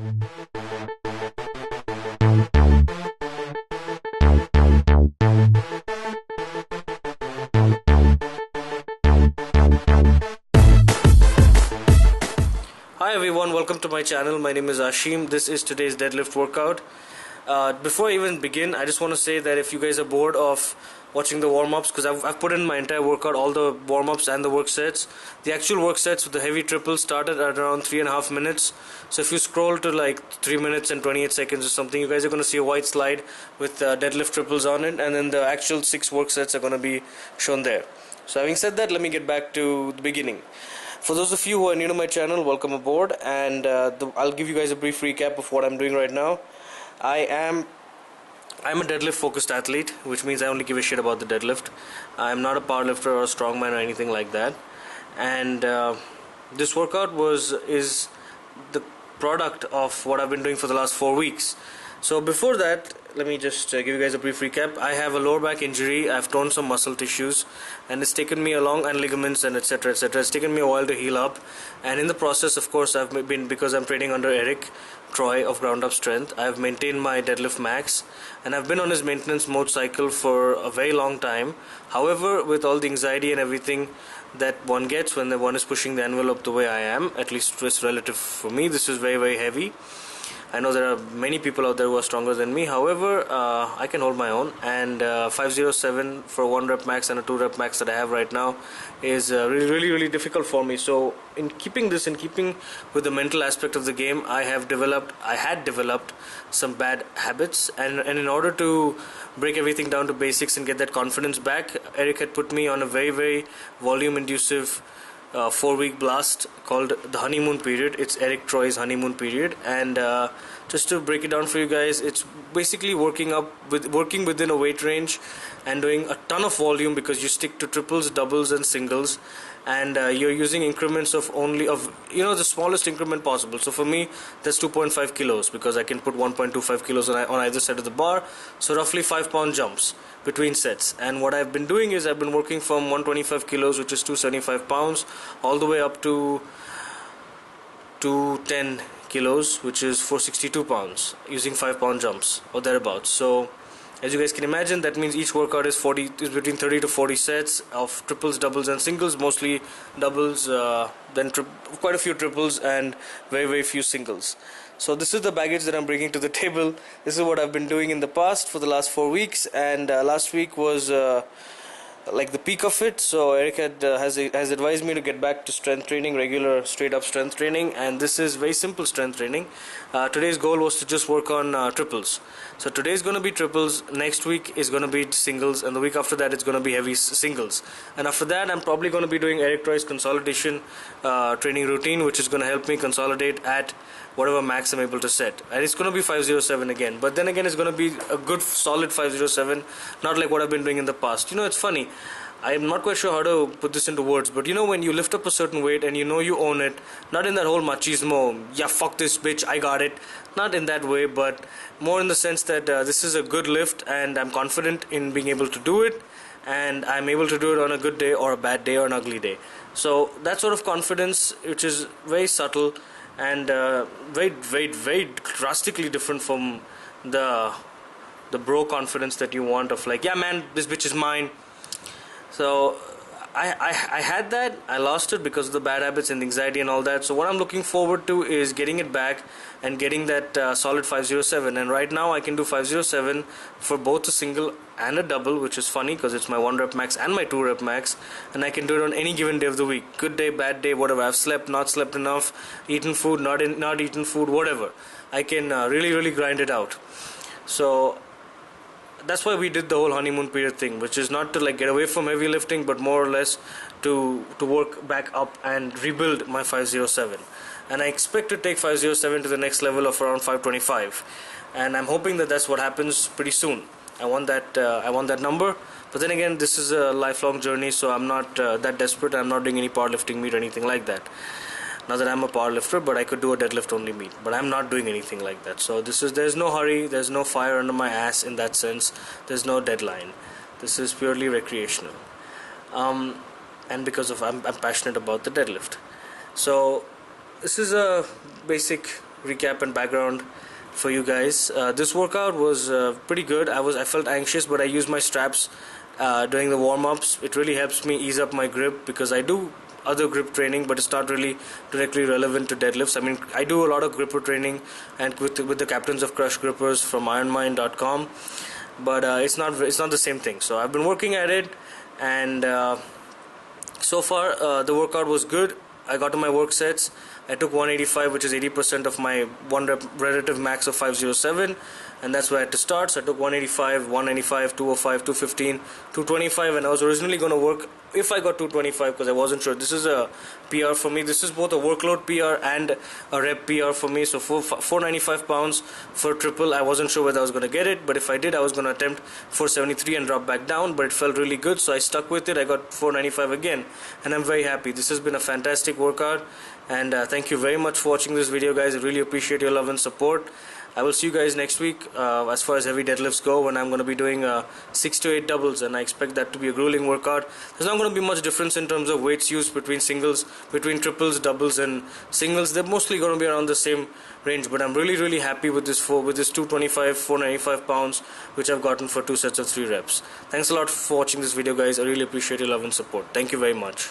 Hi everyone, welcome to my channel. My name is Ashim. This is today's deadlift workout. Before I even begin, I just want to say that if you guys are bored of watching the warm-ups, because I've put in my entire workout, all the warm-ups and the work sets. The actual work sets with the heavy triples started at around 3.5 minutes. So if you scroll to like 3 minutes and 28 seconds or something, you guys are going to see a white slide with deadlift triples on it, and then the actual 6 work sets are going to be shown there. So having said that, let me get back to the beginning. For those of you who are new to my channel, welcome aboard, and I'll give you guys a brief recap of what I'm doing right now. I'm a deadlift focused athlete, which means I only give a shit about the deadlift. I'm not a powerlifter or a strongman or anything like that. And this workout is the product of what I've been doing for the last 4 weeks. So before that, let me just give you guys a brief recap. I have a lower back injury. I've torn some muscle tissues, and it's taken me a long, and ligaments and etc etc. It's taken me a while to heal up, and in the process, of course, because I'm training under Eric Troy of Ground Up Strength, I've maintained my deadlift max, and I've been on his maintenance mode cycle for a very long time. However, with all the anxiety and everything that one gets when one is pushing the envelope the way I am, at least it's relative for me, this is very heavy. I know there are many people out there who are stronger than me. However, I can hold my own, and 507 for 1 rep max and a 2 rep max that I have right now is really difficult for me. So in keeping with the mental aspect of the game, I had developed some bad habits, and in order to break everything down to basics and get that confidence back, Eric had put me on a very volume inducive 4-week blast called the honeymoon period. It's Eric Troy's honeymoon period, and just to break it down for you guys, it's basically working within a weight range and doing a ton of volume, because you stick to triples, doubles and singles, and you're using increments of the smallest increment possible. So for me, that's 2.5 kilos, because I can put 1.25 kilos on either side of the bar, so roughly 5-pound jumps between sets. And what I've been doing is I've been working from 125 kilos, which is 275 pounds, all the way up to 210 kilos, which is 462 pounds, using 5-pound jumps or thereabouts. So as you guys can imagine, that means each workout is between 30 to 40 sets of triples, doubles and singles, mostly doubles, then quite a few triples, and very few singles. So this is the baggage that I'm bringing to the table. This is what I've been doing in the past for the last 4 weeks, and last week was like the peak of it. So Eric has advised me to get back to strength training, regular straight up strength training, and this is very simple strength training. Today's goal was to just work on triples. So today's going to be triples, next week is going to be singles, and the week after that it's going to be heavy singles, and after that I'm probably going to be doing Eric Troy's consolidation training routine, which is going to help me consolidate at whatever max I'm able to set, and it's going to be 507 again, but then again it's going to be a good solid 507, not like what I've been doing in the past. It's funny, I'm not quite sure how to put this into words, but when you lift up a certain weight and you own it, not in that whole machismo, yeah, fuck this bitch, I got it, not in that way, but more in the sense that this is a good lift and I'm confident in being able to do it, and I'm able to do it on a good day or a bad day or an ugly day. So that sort of confidence, which is very subtle and very drastically different from the bro confidence that you want of like, yeah man, this bitch is mine. So I had that, I lost it because of the bad habits and anxiety and all that. So what I'm looking forward to is getting it back and getting that solid 507. And right now I can do 507 for both a single and a double, which is funny because it's my 1 rep max and my 2 rep max, and I can do it on any given day of the week. Good day, bad day, whatever. I've slept, not slept enough, eaten food, not eaten food, whatever. I can really grind it out. So that's why we did the whole honeymoon period thing, which is not to like get away from heavy lifting, but more or less to work back up and rebuild my 507. And I expect to take 507 to the next level of around 525, and I'm hoping that that's what happens pretty soon. I want that number, but then again, this is a lifelong journey, so I'm not that desperate. I'm not doing any powerlifting meet or anything like that. Not that I'm a powerlifter, but I could do a deadlift only meet, but I'm not doing anything like that. So there's no hurry, there's no fire under my ass in that sense, there's no deadline. This is purely recreational, and because of I'm passionate about the deadlift. So this is a basic recap and background for you guys. This workout was pretty good. I felt anxious, but I used my straps during the warm-ups. It really helps me ease up my grip because I do other grip training, but it's not really directly relevant to deadlifts. I mean, I do a lot of gripper training and with the captains of Crush Grippers from ironmind.com, but it's not the same thing. So I've been working at it, and so far the workout was good. I got to my work sets. I took 185, which is 80% of my one rep relative max of 507, and that's where I had to start. So I took 185, 195, 205, 215, 225, and I was originally going to work if I got 225 because I wasn't sure. This is a PR for me. This is both a workload PR and a rep PR for me. So for 495 pounds for triple, I wasn't sure whether I was going to get it, but if I did, I was going to attempt 473 and drop back down, but it felt really good, so I stuck with it. I got 495 again, and I'm very happy. This has been a fantastic workout, and thank you very much for watching this video, guys. I really appreciate your love and support. I will see you guys next week as far as heavy deadlifts go, when I'm going to be doing 6 to 8 doubles, and I expect that to be a grueling workout. There's not going to be much difference in terms of weights used between triples, doubles and singles. They're mostly going to be around the same range, but I'm really happy with this 225, 495 pounds, which I've gotten for 2 sets of 3 reps. Thanks a lot for watching this video, guys. I really appreciate your love and support. Thank you very much.